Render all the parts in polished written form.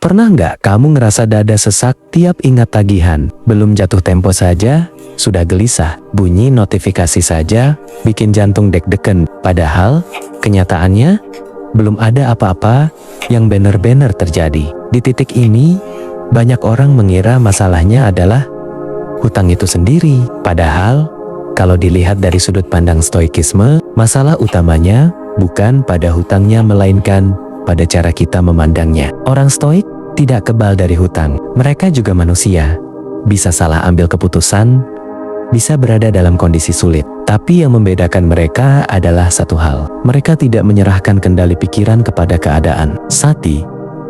Pernah nggak kamu ngerasa dada sesak tiap ingat tagihan? Belum jatuh tempo saja, sudah gelisah. Bunyi notifikasi saja, bikin jantung deg-degan. Padahal, kenyataannya, belum ada apa-apa yang benar-benar terjadi. Di titik ini, banyak orang mengira masalahnya adalah hutang itu sendiri. Padahal, kalau dilihat dari sudut pandang stoikisme, masalah utamanya bukan pada hutangnya melainkan pada cara kita memandangnya. Orang stoik tidak kebal dari hutang. Mereka juga manusia. Bisa salah ambil keputusan, bisa berada dalam kondisi sulit. Tapi yang membedakan mereka adalah satu hal. Mereka tidak menyerahkan kendali pikiran kepada keadaan. Sati,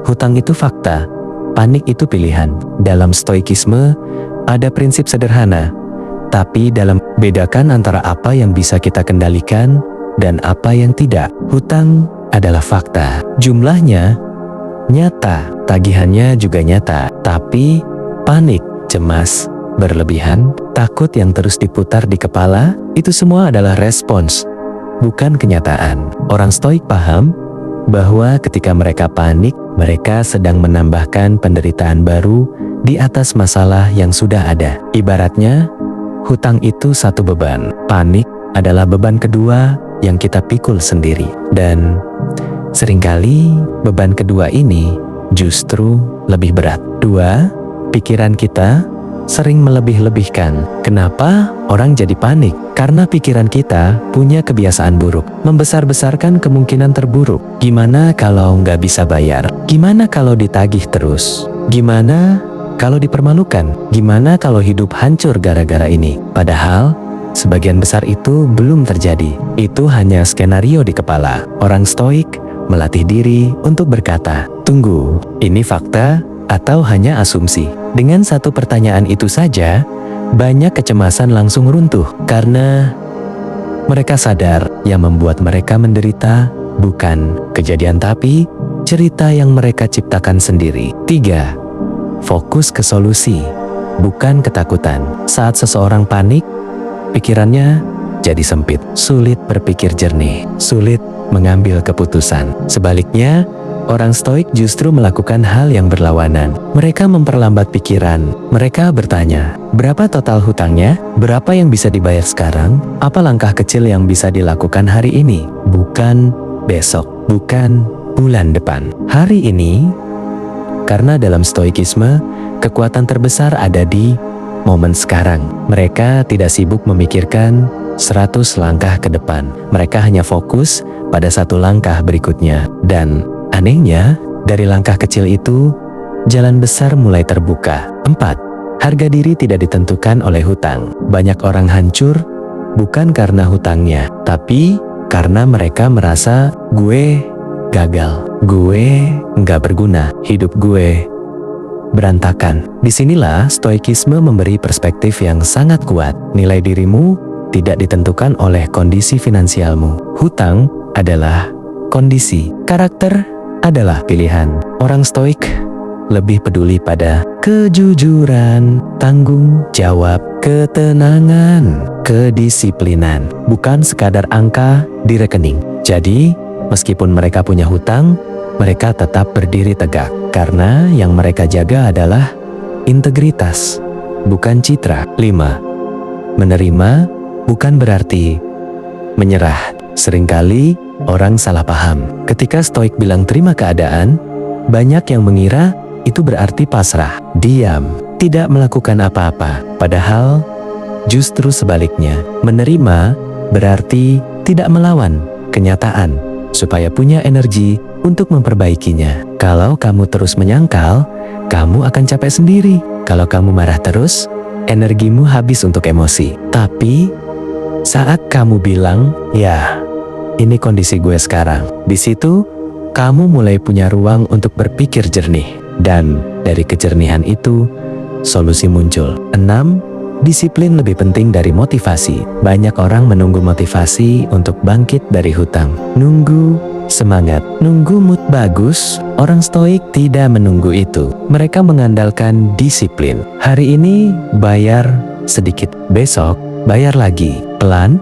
hutang itu fakta, panik itu pilihan. Dalam stoikisme, ada prinsip sederhana. Tapi dalam bedakan antara apa yang bisa kita kendalikan dan apa yang tidak. Hutang adalah fakta. Jumlahnya nyata, tagihannya juga nyata. Tapi panik, cemas, berlebihan, takut yang terus diputar di kepala, itu semua adalah respons, bukan kenyataan. Orang stoik paham bahwa ketika mereka panik, mereka sedang menambahkan penderitaan baru di atas masalah yang sudah ada. Ibaratnya, hutang itu satu beban. Panik adalah beban kedua yang kita pikul sendiri. Dan seringkali beban kedua ini justru lebih berat. Dua, pikiran kita sering melebih-lebihkan. Kenapa orang jadi panik? Karena pikiran kita punya kebiasaan buruk, membesar-besarkan kemungkinan terburuk. Gimana kalau nggak bisa bayar? Gimana kalau ditagih terus? Gimana kalau dipermalukan? Gimana kalau hidup hancur gara-gara ini? Padahal sebagian besar itu belum terjadi. Itu hanya skenario di kepala. Orang stoik melatih diri untuk berkata, tunggu, ini fakta atau hanya asumsi? Dengan satu pertanyaan itu saja, banyak kecemasan langsung runtuh. Karena mereka sadar yang membuat mereka menderita bukan kejadian tapi cerita yang mereka ciptakan sendiri. 3. Fokus ke solusi, bukan ketakutan. Saat seseorang panik, pikirannya jadi sempit, sulit berpikir jernih, sulit mengambil keputusan. Sebaliknya, orang stoik justru melakukan hal yang berlawanan. Mereka memperlambat pikiran. Mereka bertanya, berapa total hutangnya? Berapa yang bisa dibayar sekarang? Apa langkah kecil yang bisa dilakukan hari ini? Bukan besok, bukan bulan depan. Hari ini, karena dalam stoikisme, kekuatan terbesar ada di momen sekarang. Mereka tidak sibuk memikirkan 100 langkah ke depan. Mereka hanya fokus pada satu langkah berikutnya. Dan anehnya, dari langkah kecil itu, jalan besar mulai terbuka. 4. Harga diri tidak ditentukan oleh hutang. Banyak orang hancur bukan karena hutangnya, tapi karena mereka merasa gue gagal, gue nggak berguna, hidup gue berantakan. Disinilah stoikisme memberi perspektif yang sangat kuat. Nilai dirimu tidak ditentukan oleh kondisi finansialmu. Hutang adalah kondisi, karakter adalah pilihan. Orang stoik lebih peduli pada kejujuran, tanggung jawab, ketenangan, kedisiplinan, bukan sekadar angka di rekening. Jadi, meskipun mereka punya hutang, mereka tetap berdiri tegak. Karena yang mereka jaga adalah integritas, bukan citra. 5. Menerima bukan berarti menyerah. Seringkali orang salah paham. Ketika stoik bilang terima keadaan, banyak yang mengira itu berarti pasrah, diam, tidak melakukan apa-apa. Padahal justru sebaliknya, menerima berarti tidak melawan kenyataan supaya punya energi untuk memperbaikinya. Kalau kamu terus menyangkal, kamu akan capek sendiri. Kalau kamu marah terus, energimu habis untuk emosi. Tapi saat kamu bilang, ya, ini kondisi gue sekarang, di situ kamu mulai punya ruang untuk berpikir jernih. Dan dari kejernihan itu, solusi muncul. 6. Disiplin lebih penting dari motivasi. Banyak orang menunggu motivasi untuk bangkit dari hutang. Nunggu semangat, nunggu mood bagus. Orang stoik tidak menunggu itu. Mereka mengandalkan disiplin. Hari ini bayar sedikit, besok bayar lagi. Pelan,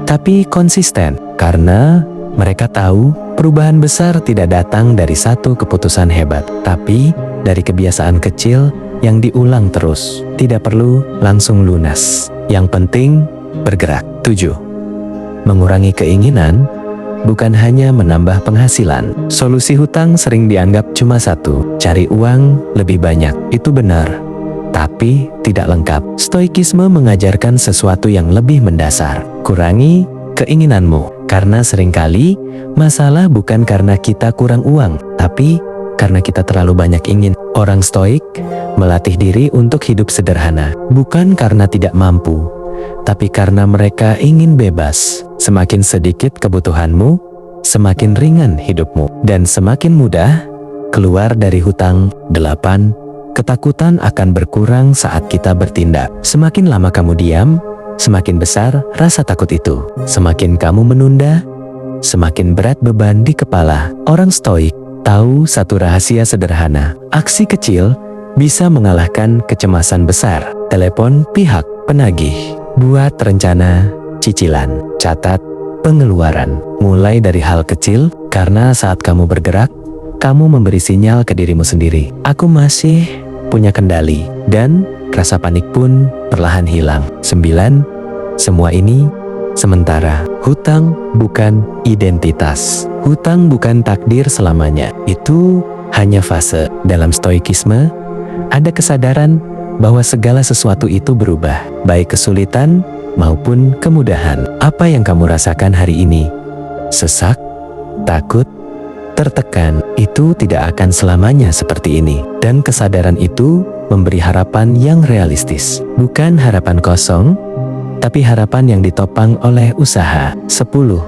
tapi konsisten. Karena Mereka tahu perubahan besar tidak datang dari satu keputusan hebat, tapi dari kebiasaan kecil yang diulang terus. Tidak perlu langsung lunas. Yang penting bergerak. 7. Mengurangi keinginan bukan hanya menambah penghasilan. Solusi hutang sering dianggap cuma satu, cari uang lebih banyak. Itu benar, tapi tidak lengkap. Stoikisme mengajarkan sesuatu yang lebih mendasar. Kurangi keinginanmu, karena seringkali masalah bukan karena kita kurang uang, tapi karena kita terlalu banyak ingin. Orang stoik melatih diri untuk hidup sederhana, bukan karena tidak mampu, tapi karena mereka ingin bebas. Semakin sedikit kebutuhanmu, semakin ringan hidupmu, dan semakin mudah keluar dari hutang. 8. Ketakutan akan berkurang saat kita bertindak. Semakin lama kamu diam, semakin besar rasa takut itu. Semakin kamu menunda, semakin berat beban di kepala. Orang stoik tahu satu rahasia sederhana. Aksi kecil bisa mengalahkan kecemasan besar. Telepon pihak penagih. Buat rencana cicilan. Catat pengeluaran. Mulai dari hal kecil, karena saat kamu bergerak, kamu memberi sinyal ke dirimu sendiri. Aku masih punya kendali. Dan rasa panik pun perlahan hilang. 9. Semua ini sementara. Hutang bukan identitas. Hutang bukan takdir selamanya. Itu hanya fase. Dalam stoikisme, ada kesadaran bahwa segala sesuatu itu berubah, baik kesulitan maupun kemudahan. Apa yang kamu rasakan hari ini? Sesak, takut, tertekan, itu tidak akan selamanya seperti ini. Dan kesadaran itu memberi harapan yang realistis. Bukan harapan kosong, tapi harapan yang ditopang oleh usaha. 10.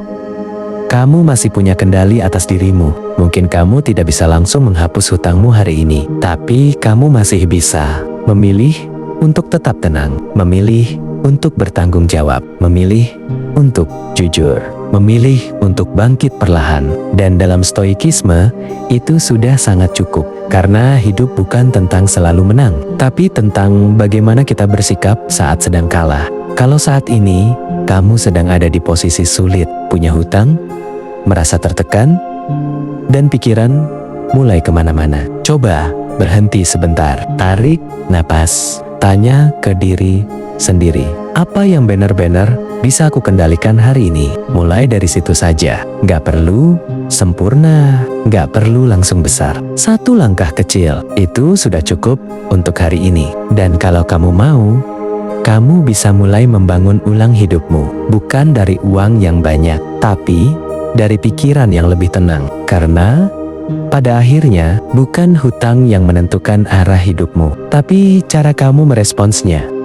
Kamu masih punya kendali atas dirimu. Mungkin kamu tidak bisa langsung menghapus hutangmu hari ini, tapi kamu masih bisa memilih untuk tetap tenang, memilih untuk bertanggung jawab, memilih untuk jujur, memilih untuk bangkit perlahan. Dan dalam stoikisme, itu sudah sangat cukup. Karena hidup bukan tentang selalu menang, tapi tentang bagaimana kita bersikap saat sedang kalah. Kalau saat ini, kamu sedang ada di posisi sulit, punya hutang, merasa tertekan, dan pikiran mulai kemana-mana. Coba berhenti sebentar, tarik napas, tanya ke diri sendiri. Apa yang benar-benar bisa aku kendalikan hari ini? Mulai dari situ saja. Gak perlu sempurna, gak perlu langsung besar. Satu langkah kecil, itu sudah cukup untuk hari ini. Dan kalau kamu mau, kamu bisa mulai membangun ulang hidupmu. Bukan dari uang yang banyak, tapi dari pikiran yang lebih tenang. Karena pada akhirnya, bukan hutang yang menentukan arah hidupmu, tapi cara kamu meresponsnya.